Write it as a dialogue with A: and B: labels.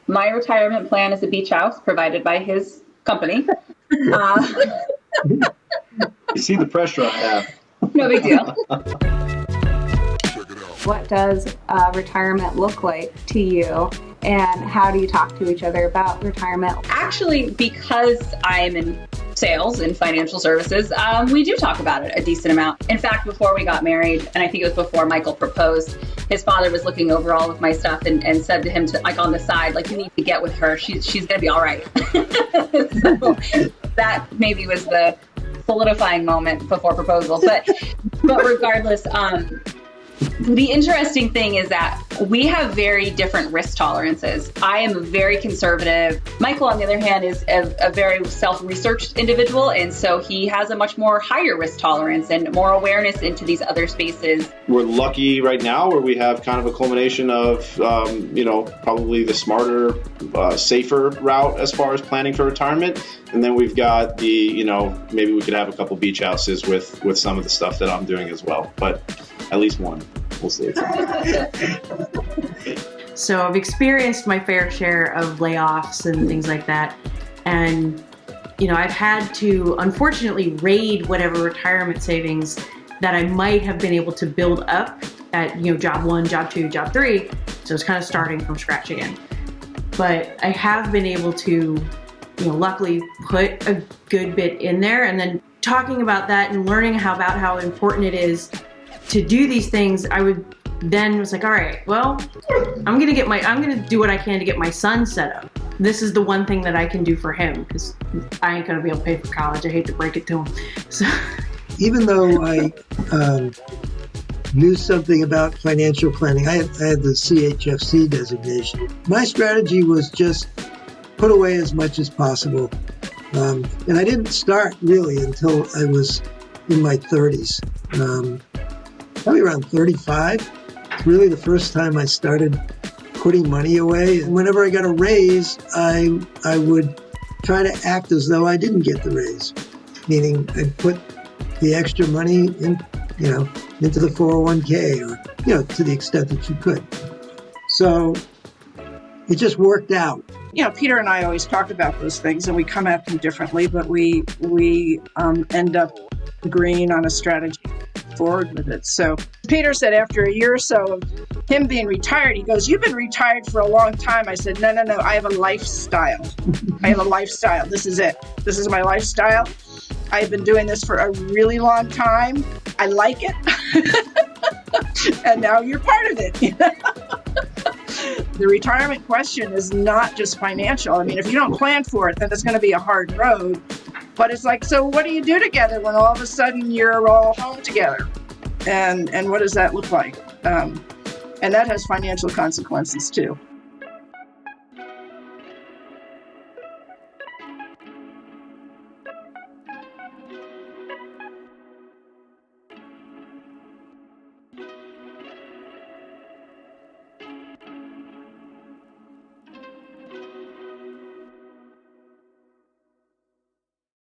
A: My retirement plan is a beach house provided by his company. Uh,
B: You see the pressure I have.
A: no big deal.
C: What does retirement look like to you? And how do you talk to each other about retirement?
A: Actually, because I'm in sales and financial services, we do talk about it a decent amount. In fact, before we got married, and I think it was before Michael proposed, his father was looking over all of my stuff and said to him, like on the side, like, you need to get with her. She's going to be all right. So that maybe was the solidifying moment before proposal. But regardless, the interesting thing is that we have very different risk tolerances. I am very conservative. Michael, on the other hand, is a very self-researched individual, and so he has a much more higher risk tolerance and more awareness into these other spaces.
B: We're lucky right now where we have kind of a culmination of, probably the smarter, safer route as far as planning for retirement. And then we've got the, maybe we could have a couple beach houses with some of the stuff that I'm doing as well. But at least one. We'll see.
D: So I've experienced my fair share of layoffs and things like that. And, I've had to, unfortunately, raid whatever retirement savings that I might have been able to build up at, job 1, job 2, job 3. So it's kind of starting from scratch again. But I have been able to, luckily put a good bit in there. And then talking about that and learning about how important it is to do these things, I was like, all right, well, I'm going to do what I can to get my son set up. This is the one thing that I can do for him, because I ain't going to be able to pay for college. I hate to break it to him. So,
E: even though I knew something about financial planning, I had the CHFC designation. My strategy was just put away as much as possible. And I didn't start really until I was in my 30s. Probably around 35. It's really the first time I started putting money away. And whenever I got a raise, I would try to act as though I didn't get the raise. Meaning I'd put the extra money into the 401k or, to the extent that you could. So it just worked out.
F: Peter and I always talk about those things and we come at them differently, but we end up agreeing on a strategy forward with it. So Peter said after a year or so of him being retired, he goes, "You've been retired for a long time." I said, no, I have a lifestyle. I have a lifestyle. This is it. This is my lifestyle. I've been doing this for a really long time. I like it. And now you're part of it. The retirement question is not just financial. I mean, if you don't plan for it, then it's going to be a hard road. But it's like, so what do you do together when all of a sudden you're all home together? And what does that look like? And that has financial consequences too.